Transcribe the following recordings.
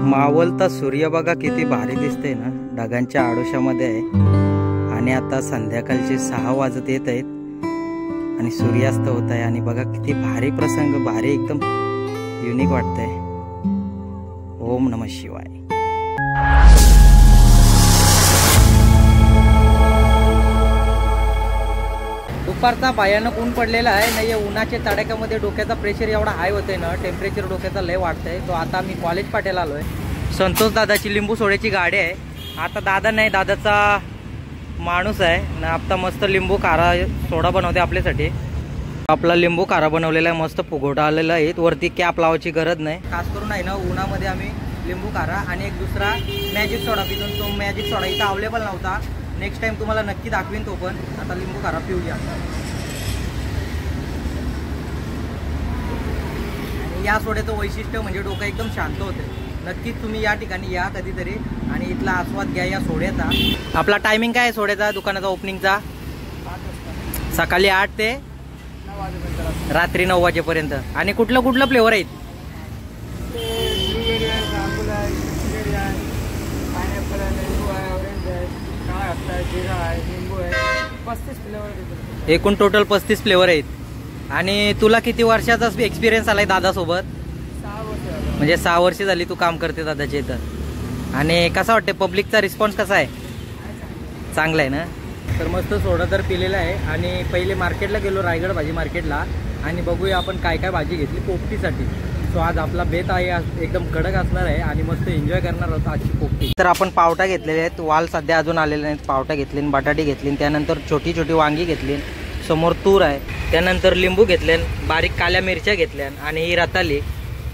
मावळता सूर्य बघा किती भारी दिसते ना, ढगांच्या आडोशामध्ये आहे आणि आता संध्याकाळचे 6 वाजत येत आहेत आणि सूर्यास्त होत आहे आणि बघा किती भारी प्रसंग, भारी एकदम युनिक वाटतंय। ओम नमः शिवाय। दुपारचा भयानक ऊन पडलेला आहे ना, या उन्हाच्या तडाख्यामध्ये डोक्याचा प्रेशर एवढा हाय होतंय ना, टेम्परेचर डोक्याचा लय वाढतंय। तो आता मी कॉलेज पाट्याला आलोय। संतोष दादाची लिंबू सोड्याची गाडी आहे। आता दादा नाही, दादाचा माणूस आहे ना, आता मस्त लिंबू कारा सोडा बनवते आपल्यासाठी। आपला लिंबू कारा बनवलेला आहे, मस्त फुगोटा आलेला आहे, वरती कॅप लावायची गरज नाही। खास करून आहे ना, उन्हामध्ये आम्ही लिंबू कारा आणि एक दुसरा मॅजिक सोडा पितो। तो मॅजिक सोडा इथं अवेलेबल नव्हता, नेक्स्ट टाइम तुम्हाला नक्की दाखवीन तो पण। आता लिंबू कारा पिऊया। या सोड्याचं वैशिष्ट्य म्हणजे डोकं एकदम शांत होते। नक्कीच तुम्ही या ठिकाणी या कधीतरी आणि इथला आस्वाद घ्या या सोड्याचा। आपला टायमिंग काय आहे सोड्याचा, दुकानाचा ओपनिंगचा? सकाळी 8 ते रात्री 9 वाजेपर्यंत। आणि कुठलं कुठलं फ्लेवर आहेत? एकूण टोटल 35 फ्लेवर आहेत। आणि तुला किती वर्षाचा एक्सपिरियन्स आलाय दादासोबत? 6 वर्ष। म्हणजे 6 वर्ष झाली तू काम करते दादाच्या इथं। आणि कसा वाटते, पब्लिकचा रिस्पॉन्स कसा आहे? चांगला आहे ना? तर मस्त सोडा तर पिलेला आहे आणि पहिले मार्केटला गेलो, रायगड भाजी मार्केटला, आणि बघूया आपण काय काय भाजी घेतली पोपटीसाठी। सो आज आपला बेत आहे एकदम कडक असणार आहे आणि मस्त एन्जॉय करणार आहोत आजची पोपटी। तर आपण पावटा घेतलेले आहेत, वाल सध्या अजून आलेले नाहीत। पावटा घेतली, बटाटे घेतली, त्यानंतर छोटी छोटी वांगी घेतली, समोर तूर आहे, त्यानंतर लिंबू घेतले, बारीक काळ्या मिरच्या घेतल्या आणि ही रताली।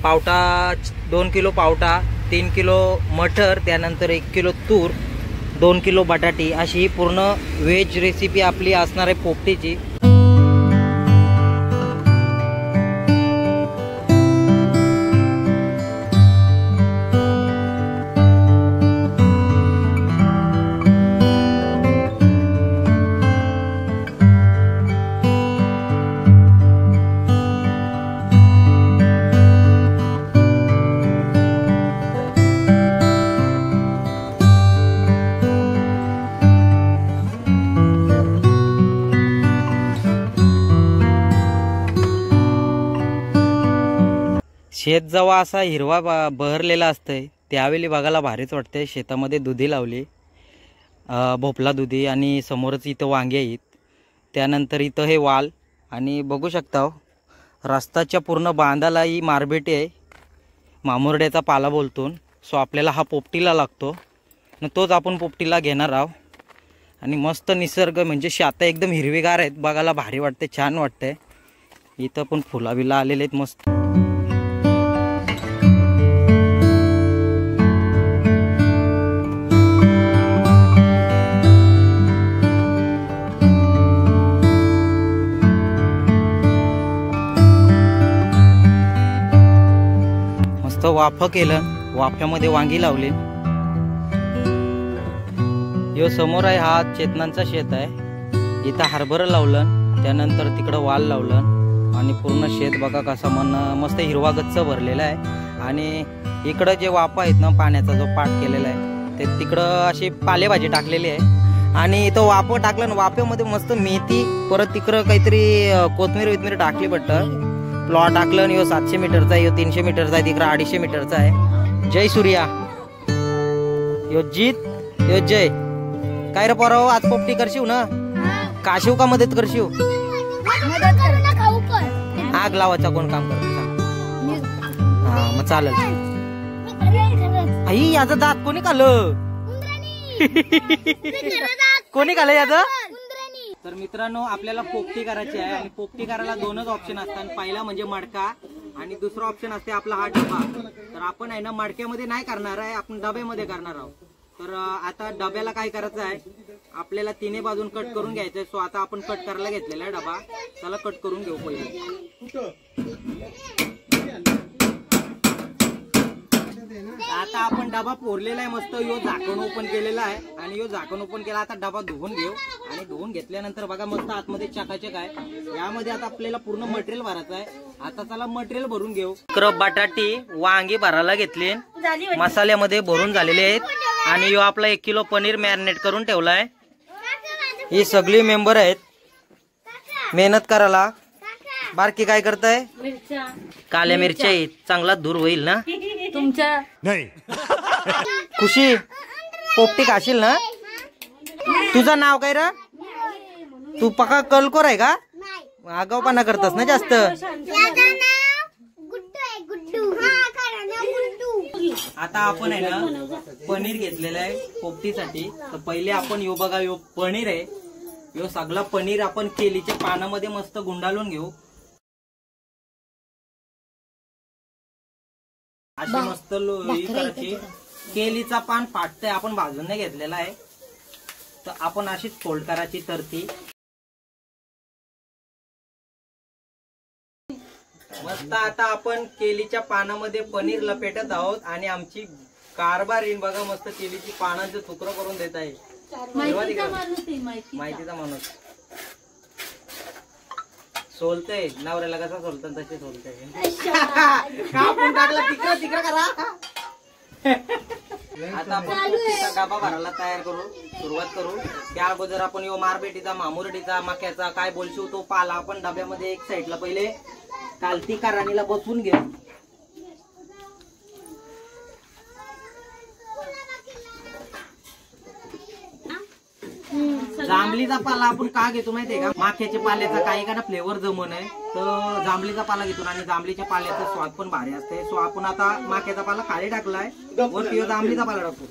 पावटा 2 किलो पावटा, 3 किलो मटर, त्यानंतर 1 किलो तूर, 2 किलो बटाटी, अशी ही पूर्ण व्हेज रेसिपी आपली असणार आहे पोपटीची। शेत जेव्हा असा हिरवा बहरलेला असतंय त्यावेळी बघायला भारीच वाटते। शेतामध्ये दुधी लावली, भोपळा दुधी, आणि समोरच इथं वांगे आहेत, त्यानंतर इथं हे वाल, आणि बघू शकता रस्त्याच्या पूर्ण बांधाला ही मारबेटी आहे, मामुरड्याचा पाला बोलतो। सो आपल्याला हा पोपटीला लागतो न, तोच आपण पोपटीला घेणार आहोत। आणि मस्त निसर्ग म्हणजे शाता एकदम हिरवीगार आहेत, बघायला भारी वाटते, छान वाटते। इथं पण फुलाबिला आलेले आहेत मस्त। वाफ केलं, वाफ्यामध्ये वांगी लावली। यो समोर आहे हा चेतनांचा शेत आहे, इथं हरभरा लावलं, त्यानंतर तिकडं वाल लावलं आणि पूर्ण शेत बघा कसा मस्त हिरवा गच्च भरलेला आहे। आणि इकडं जे वाफा आहेत ना, पाण्याचा जो पाट केलेला आहे ते तिकडं अशी पालेभाजी टाकलेली आहे। आणि इथं वाफ टाकलं ना, वाफ्यामध्ये मस्त मेथी, परत तिकडं काहीतरी कोथमीर टाकली पडतं। प्लॉट टाकलं आणि 700 मीटरचा आहे, 300 मीटरचा आहे, तिकडं 250 मीटरचा आहे। जय सूर्या, यो जीत यो जय। काय रे पोराव, आज पोपटी करशीव ना? काशीव का मदत करशीव? आग लावायचा कोण काम करत? हा मग चालेल। आई याचं दात कोणी खाल्लं? कोणी खाल्लं याचं? तर मित्रांनो, आपल्याला पोपटी करायची आहे आणि पोपटी करायला 2च ऑप्शन असतात। पहिला म्हणजे मडका आणि दुसरा ऑप्शन असते आपला हा डबा। तर आपण आहे ना मडक्यामध्ये नाही करणार आहे, आपण डब्यामध्ये करणार आहोत। तर आता डब्याला काय करायचं आहे, आपल्याला 3 बाजून कट करून घ्यायचं आहे। सो आता आपण कट करायला घेतलेला आहे डबा, त्याला कट करून घेऊ पहिले। आता आपण डबा फोडलेला आहे मस्त, यो झाकण ओपन केलेला आहे आणि यो झाकण ओपन केला। आता डबा धुवून घेऊ आणि आणि धुवून घेतल्यानंतर बघा मस्त आतमध्ये चकाचक आहे। यामध्ये आता आपल्याला पूर्ण मटेरियल भरायचं आहे। आता चला मटेरियल भरून घेऊ। बटाटी वांगी भरायला घेतली, मसाल्यामध्ये भरून झालेले आहेत आणि यो आपला 1 किलो पनीर मॅरिनेट करून ठेवलाय। ही सगळी मेंबर आहेत मेहनत करायला। बारकी काय करताय? काल्या मिरच्या आहेत, चांगला धूर होईल ना तुमच्या नाही। खुशी पोपटी खाशील ना? तुझं नाव काय रे? तू पक्का कलकोर आहे का? आगाऊपणा करतस ना जास्त। आता आपण आहे ना पनीर घेतलेलं आहे पोपटीसाठी। तर पहिले आपण यो बघा यो पनीर आहे, यो सगळा पनीर आपण केलीच्या पानामध्ये मस्त गुंडाळून घेऊ। अशी मस्त लोई करायची। केलीचा पान फाटतंय, आपण भाजून नाही घेतलेला आहे, तर आपण अशीच फोल्ड करायची तरती मस्त। आता आपण केलीच्या पानामध्ये पनीर लपेटत आहोत आणि आमची कारभारीण बघा मस्त केलीची पानांचं तुकडं करून देत आहे। माहितीचा माणूस सोलतय, नवऱ्याला कसा सोलतात तसे सोलतय। कापून टाकला तिकडं तिकडं करा। आता आपण पोपटीचा डबा भरायला तयार करू, सुरुवात करू। त्या अगोदर आपण यो मारबेटीचा, मामुरडीचा, मक्याचा काय बोलशीव तो पाला आपण डब्यामध्ये एक साईडला पहिले कालती कारणीला बसवून घेऊ। जांभळीचा पाला आपण का घेतो माहितीये का? माक्याच्या पाल्याचा काही का ना फ्लेवर जमून आहे, तर जांभळीचा पाला घेतो आणि जांभळीच्या पाल्याचा स्वाद पण भारी असते। सो आपण आता माक्याचा पाला खाली टाकलाय, वरती जांभळीचा पाला टाकतो।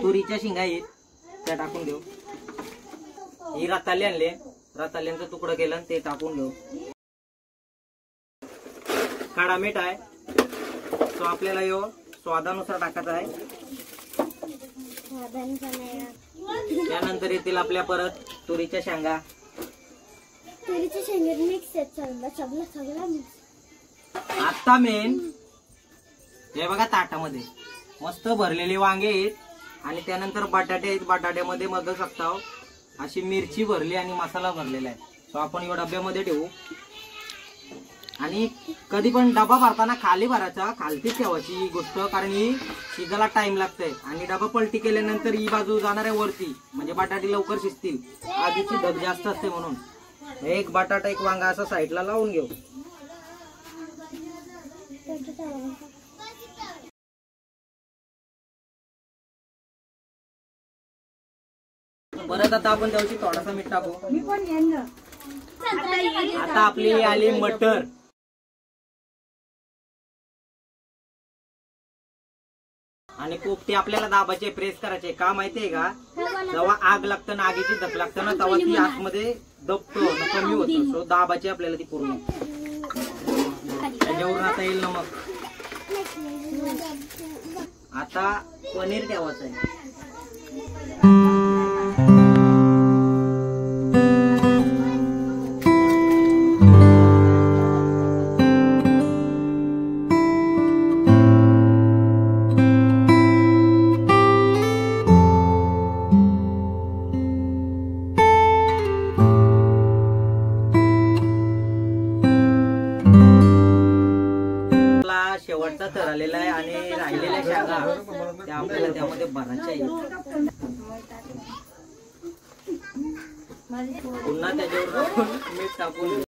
तुरीच्या शिंगा आहेत त्या टाकून घेऊ। ही रताळे आणले, रताळ्यांचं तुकडं केलं ते टाकून घेऊ। काळा मीठ आहे, तो आपल्याला यो स्वादानुसार टाकायचा आहे। त्यानंतर येतील आपल्या परत तुरीच्या शेंगा। तुरीच्या शेंगा मिक्स आहेत। आता मेन हे बघा ताटामध्ये मस्त भरलेले वांगे आहेत आणि त्यानंतर बटाटे आहेत। बटाट्यामध्ये बघू शकता अशी मिरची भरली आणि मसाला भरलेला आहे। तो आपण या डब्यामध्ये ठेवू आणि कधी पण डबा भरताना खाली भरायचा, खालतीच ठेवायची ही गोष्ट, कारण ही शिजायला टाइम लागतंय आणि डबा पलटी केल्यानंतर ही बाजू जाणार आहे वरती, म्हणजे बटाटे लवकर शिजतील। आधीची धग जास्त असते म्हणून एक बटाटा एक वांगा असं साईडला लावून घेऊ। परत आता आपण त्यावरती थोडासा मीठ टाकू। आता आपली आली मटर। आणि पोपटी आपल्याला दाबाचे, प्रेस करायचे का माहितीये का? जेव्हा आग लागतं ना, आगीची धक लागतं ना, तेव्हा ती आतमध्ये दबतो कमी होतो। सो दाबाची आपल्याला ती पूर्ण त्याच्यावरून आता येईल ना। मग आता पनीर ठेवायचं आहे। शेवटचा थर आलेला आहे आणि राहिलेल्या शेंगा त्या आपल्याला त्यामध्ये भरायच्या आहेत। पुन्हा त्याच्यावर मीठ टाकून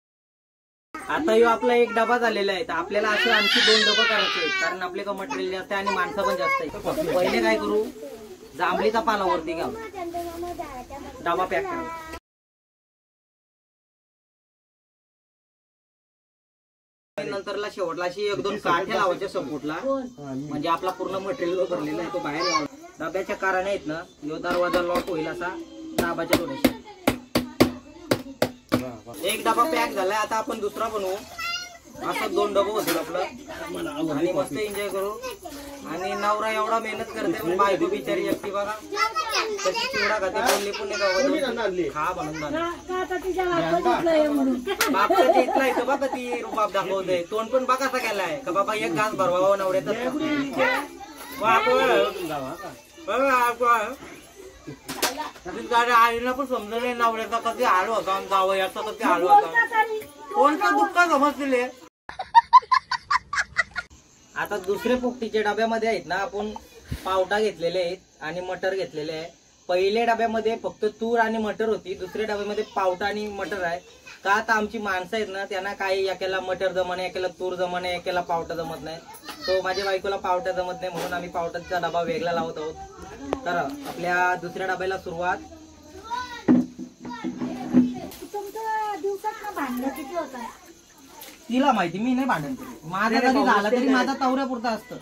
आता यो आपला एक डबा झालेला आहे, तर आपल्याला असे आणखी 2 डबा करायचे आहेत, कारण आपले का मटेरियल जास्त आहे आणि माणसं पण जास्त आहे। पहिले काय करू, जांभळीचा पाला वरती घ्या, डबा पॅक करा। नंतरला शेवटला अशी 1-2 काठ्या लावायच्या सपोर्टला, म्हणजे आपला पूर्ण मटेरियल भरलेला आहे तो बाहेर लावला। डब्याच्या कारण आहेत ना, यो दरवाजा लॉक होईल असा दाबाच्या थोड्याशा। एक डबा पॅक झालाय, आता आपण दुसरा बनवू। असं 2 डबं होतील आपलं आणि मस्त एन्जॉय करू। आणि नवरा एवढा मेहनत करते पण बायको बिचारी एकटी बघा कशी चिवडा खाते, बोलली पण नाही खा बनून बापचा टेकला येतो बघा, ती रुबाब दाखवते। तोंड पण बघा कसा केलाय का बाबा, एक घास भरवावा नवऱ्याचा। आईला पण समजलं नाही नवऱ्याचा कधी हाल होता जावयाचा कधी हाल होता कोणता दुःख समजले. आता दुसरे पोपटीच्या डब्यामध्ये आहेत ना आपण पावटा घेतलेले आहेत आणि मटर घेतलेले आहे. पहिल्या डब्यामध्ये फक्त तूर आणि मटर होती, दुसऱ्या डब्यामध्ये पावटा आणि मटर आहे. का आता आमची माणसं आहेत ना त्यांना काही एकेला मटर जमत नाही, एकेला तूर जमत नाही, एकेला पावटा जमत नाही. तो माझ्या बायकोला पावटा जमत नाही म्हणून आम्ही पावटाचा डबा वेगळा लावत आहोत. तर आपल्या दुसऱ्या डब्याला सुरुवात. तिला माहिती मी नाही भांडण केली. माझा कधी झाला तरी माझा तवऱ्यापुरता असतं.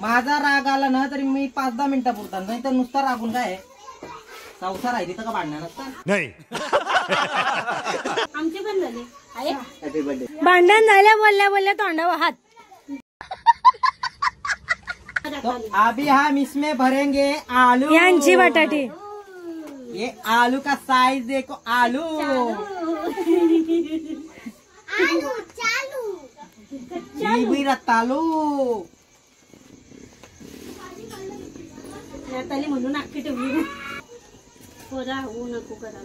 माझा राग आला ना तरी मी 5-10 मिनिटापुरता, नाही तर नुसता रागून काय संसार आहे तिथं का भांडणार असतं नाही. आमचे पण झाले भांडण झाल्या बोलल्या तोंडावर हात. तो अभी हम इसमें भरेंगे आलू. यांची बटाटे. ये आलू का साइज देखो. आलू आलू चालू भी रतालू रताली म्हणून अख्खी ठेवली. नको करा.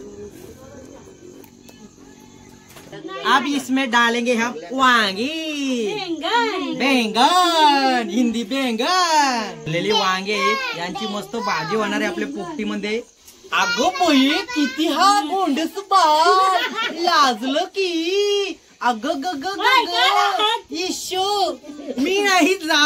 अब इसमें डालेंगे हम वांगी बैंगन. हिंदी बैंगन लेली वांगे यांची मस्त भाजी होणार आहे आपल्या पोपटीमध्ये. अगो बाई किती हा गोंडस बाळ लाजलं की. अग ग ग ग इशो मी नाही जा.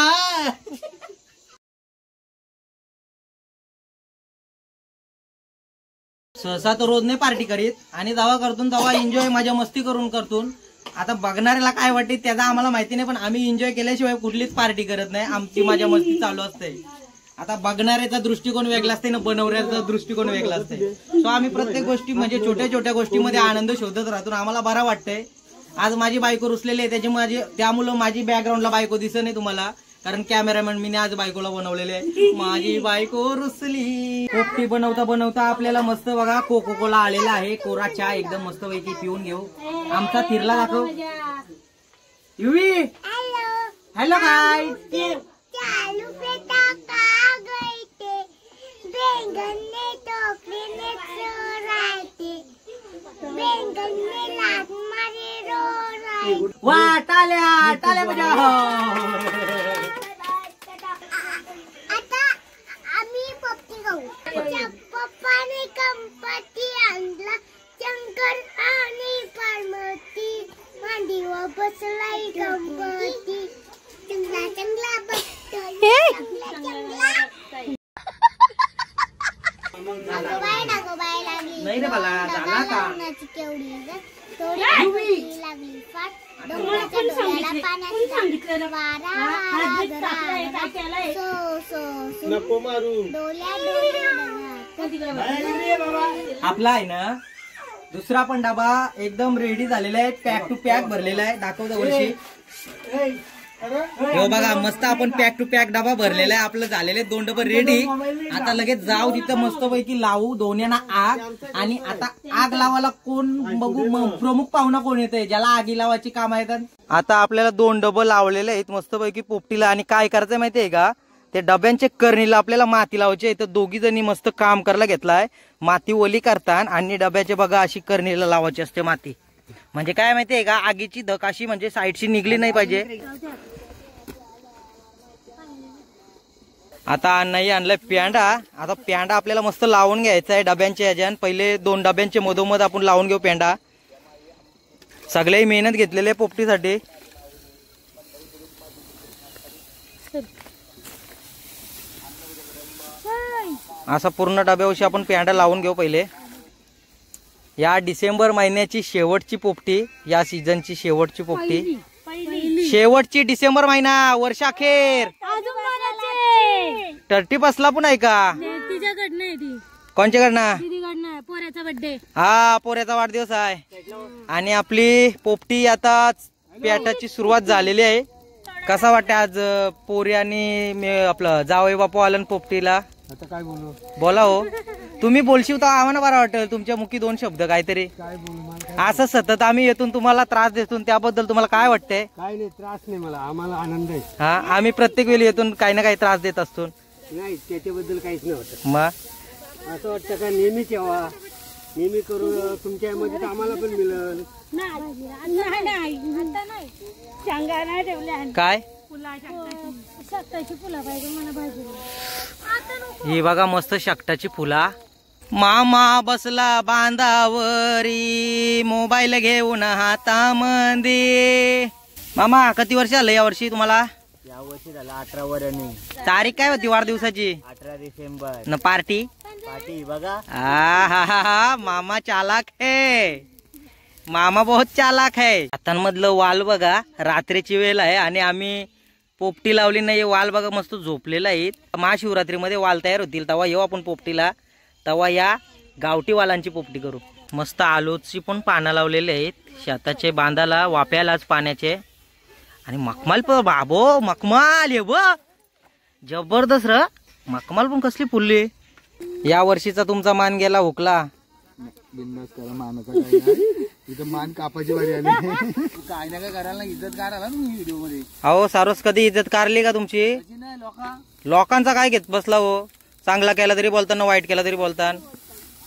सहसा तर रोज नाही पार्टी करीत आणि दवा करतून दवा एन्जॉय माझ्या मस्ती करून करतून. आता बघणाऱ्याला काय वाटते त्याचा आम्हाला माहिती नाही, पण आम्ही एन्जॉय केल्याशिवाय कुठलीच पार्टी करत नाही. आमची माझ्या मस्ती चालू असते. आता बघणाऱ्याचा दृष्टिकोन वेगळा असते ना बनवण्याचा दृष्टिकोन वेगळा असते. सो आम्ही प्रत्येक गोष्टी म्हणजे छोट्या छोट्या गोष्टीमध्ये आनंद शोधत राहतो. आम्हाला बरं वाटतंय. आज माझी बायको रुसलेली आहे त्यामुळे माझी बॅकग्राऊंडला बायको दिसत नाही तुम्हाला, कारण कॅमेरामॅन मी आज बायकोला बनवलेले आहे. माझी बायको रुसली. पोपटी बनवता बनवता आपल्याला मस्त बघा कोको कोला आलेला आहे. कोरा चहा एकदम मस्त पैकी पिऊन घेऊ. आमचा थिरला दाखव. युवी हॅलो गाईज. चालू पे टाका गई ते बैंगन ने टोकरी ने चोराते बैंगन ने लात मारे रो राय. वा टाल्या टाल्या बजाव. आता आम्ही पोपटी खाऊ. पप्पाने गणपती आणला शंकर आणि पार्वती मांडीवर बसलाय गणपती. चांगला चांगला बघतोय नाही रे मला झाला का. नको मारू. आपला आहे ना दुसरा पण डबा एकदम रेडी झालेला आहे. पॅक टू पॅक भरलेला आहे. दाखवतो वर्षी. हो बघा मस्त आपण पॅक टू पॅक डबा भरलेला आहे. आपलं झालेले 2 डबे रेडी. आता लगेच जाऊ तिथं मस्त पैकी लावू दोन्यांना आग. आणि आता आग लावायला कोण बघू प्रमुख पाहुणा कोण येते ज्याला आगी लावायची काम येतात. आता आपल्याला 2 डबं लावलेले आहेत मस्त पैकी पोपटीला. आणि काय करायचंय माहितीये का, ते डब्यांचे करणीला आपल्याला माती लावायची. तर दोघी जणी मस्त काम करायला घेतलाय. माती ओली करतात आणि डब्याचे बघा अशी करणीला लावायची असते माती. म्हणजे काय माहितीये का आगीची धक अशी म्हणजे साईडशी निघली नाही पाहिजे. आता नाही आणलाय प्यांडा. आता प्यांडा आपल्याला मस्त लावून घ्यायचा आहे डब्यांच्या ह्याच्यान. पहिले 2 डब्यांचे मधोमध आपण लावून घेऊ प्यांडा. सगळे मेहनत घेतलेले पोपटीसाठी. असा पूर्ण डब्यावशी आपण प्यांडा लावून घेऊ पहिले. या डिसेंबर महिन्याची शेवटची पोपटी, या सीझनची शेवटची पोपटी. शेवटची डिसेंबर महिना वर्षाखेर. टर्टी बसला पण आहे का तिच्याकडनं कोणच्याकडनं. पोऱ्याचा बर्थडे. हा पोऱ्याचा वाढदिवस आहे. आणि आपली पोपटी आता पेटाची सुरुवात झालेली आहे. कसा वाटतं आज पोरी आणि आपलं जावई बापू आलं पोपटीला. आता काय बोलू. बोला हो तुम्ही बोलशील तर आम्हाला बरं वाटेल. तुमच्या मुखी 2 शब्द काहीतरी. काय बोलू मला असं सतत आम्ही येतून तुम्हाला त्रास देतो त्याबद्दल तुम्हाला काय वाटतंय? काय नाही, त्रास नाही मला, आम्हाला आनंद आहे. हा, आम्ही प्रत्येक वेळी येतून काही ना काही त्रास देत असतो. नाही, त्याच्याबद्दल काहीच नाही होत. मग असं वाटतं का नेहमीच यावा, नेहमी करून तुमच्या मध्ये आम्हाला पण मिळेल. काय शकटाची फुलं पाहिजे मला भाजी. ही बघा मस्त शकटाची फुला. मामा बसला बांधावरी मोबाईल घेऊन हातामध्ये. मामा किती वर्ष आलं या वर्षी तुम्हाला? या वर्षी झाला 18 वर्षांनी. तारीख काय होती वाढदिवसाची? 18 डिसेंबर. न पार्टी पार्टी बघा. हा मामा चालाक है, मामा बहुत चालाक है. हातांमधलं वाल बघा, रात्रीची वेळ आहे आणि आम्ही पोपटी लावली नाही. वाल बघा मस्त झोपलेला आहे. महाशिवरात्रीमध्ये वाल तयार होतील तेव्हा येऊ आपण पोपटीला, तेव्हा या गावठी वालांची पोपटी करू. मस्त आलोची पण पानं लावलेले आहेत शेताचे बांधाला वाप्यालाच पाण्याचे. आणि मखमाल पण बाबो, मखमाल ये ब जबरदस्त र. मखमाल पण कसली फुलली. या वर्षीचा तुमचा मान गेला हुकला. बिंदास करा, मानाचा काय नाही. इथं मान कापाची वारी आली. काय ना काय करायला इज्जत काढायला तुम्ही व्हिडिओ मध्ये. अहो सारोस कधी इज्जत कारली का तुमची? लोकांचा काय घेत बसला हो. चांगला केला तरी बोलताना, वाईट केला तरी बोलताना.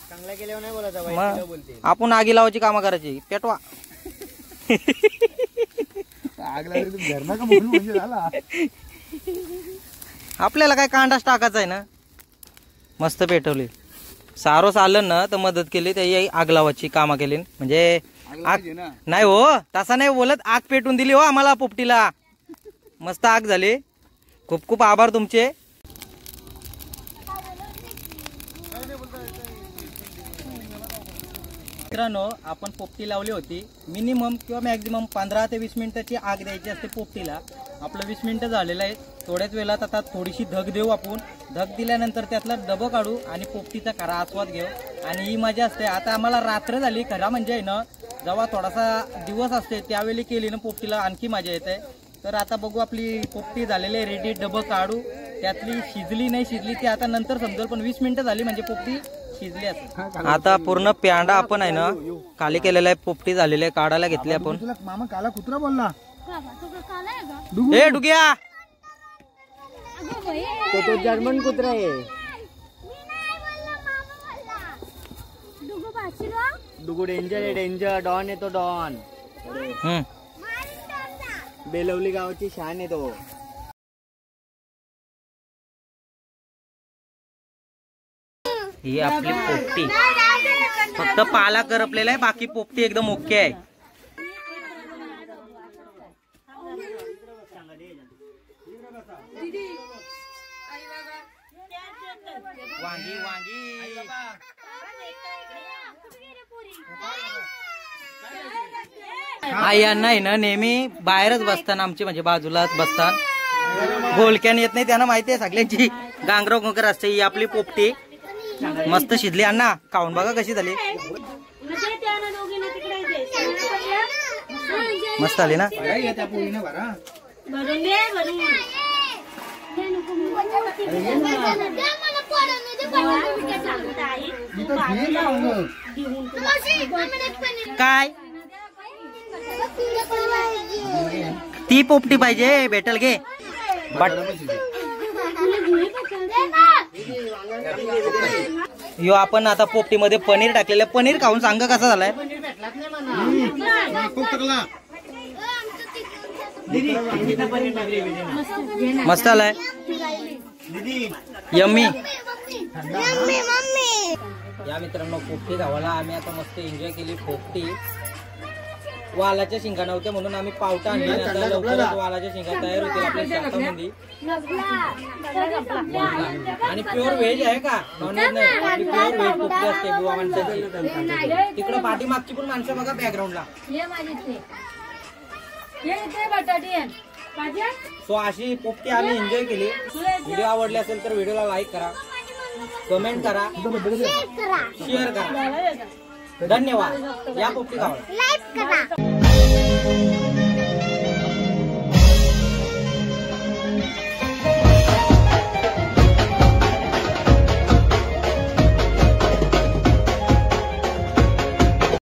चांगला केल्यावर नाही बोलायचं, वाईट मग केल्यावर बोलते. आपण आगी लावायची कामं करायची. पेटवा. आग लागली तर घरना का बोलू म्हणजे झाला. आपल्याला काय कांडाच टाकायचा आहे ना. मस्त पेटवली. सारोस आलं ना तर मदत केली, त्याही आग लावायची कामं केली. म्हणजे आग नाही हो, तसा नाही बोलत. आग पेटून दिली हो आम्हाला पोपटीला. मस्त आग झाली. खूप खूप आभार तुमचे. मित्रांनो, आपण पोपटी लावली होती. मिनिमम किंवा मॅक्झिमम 15 ते 20 मिनिटाची आग द्यायची असते पोपटीला. आपलं 20 मिनिटं झालेलं आहे. थोड्याच वेळात आता थोडीशी धग देऊ आपण. धग दिल्यानंतर त्यातला डबं काढू आणि पोपटीचा खरा आस्वाद घेऊ. आणि ही मजा असते. आता आम्हाला रात्र झाली खरा म्हणजे आहे ना, जेव्हा थोडासा दिवस असते त्यावेळी केली ना पोपटीला आणखी मजा येते. तर आता बघू आपली पोपटी झालेली आहे रेडी. डबं काढू. त्यातली शिजली नाही शिजली ती आता नंतर समजेल, पण 20 मिनिटं झाली म्हणजे पोपटी शिजली असेल. आता पूर्ण प्यांडा आपण आहे ना खाली केलेला आहे. पोपटी झालेली आहे, काढायला घेतली आपण. मामा काला कुत्रा बोलला. ए डुग्या, तो जर्मन कुत्रा आहे. डुगू डेंजर आहे, डेंजर. डॉन आहे तो, डॉन. बेलवली गावाची शान आहे तो. ही आपली पोपटी. फक्त पाला करपलेला आहे, बाकी पोपटी एकदम ओके आहे. वांगी वांगी आई यांना आहे ना नेहमी बाहेरच बसतात आमची, म्हणजे बाजूलाच बसतात. गोलक्यान येत नाही त्यांना माहिती आहे सगळ्यांची गांगरव गोंगर असते. ही आपली पोपटी मस्त शिजली. अण्णा खाऊन बघा कशी झाली. मस्त आली ना. काय ती पोपटी पाहिजे भेटल घे. यो आपण आता पोपटीमध्ये पनीर टाकलेलं. पनीर खाऊन सांग कसा झालाय. मस्त आलाय. यम्मी. या मित्रांनो पोपटी गावाला आम्ही आता मस्त एन्जॉय केली. पोपटी वालाच्या शिंगा नव्हत्या म्हणून आम्ही पावटा आणली. आता लवकरच वालाच्या शिंगा तयार होतील आपल्या शेतामध्ये. आणि प्युअर व्हेज आहे का, नॉनव्हेज नाही. आपली प्युअर व्हेज पोपटी असते बुवा माणसाची. तिकडे पाठीमागची पण माणसं बघा बॅकग्राऊंडला. सो अशी पोपटी आम्ही एन्जॉय केली. व्हिडिओ आवडले असेल तर व्हिडिओला लाईक करा, कमेंट करा, शेअर करा. धन्यवाद. या पोपटी गावाला.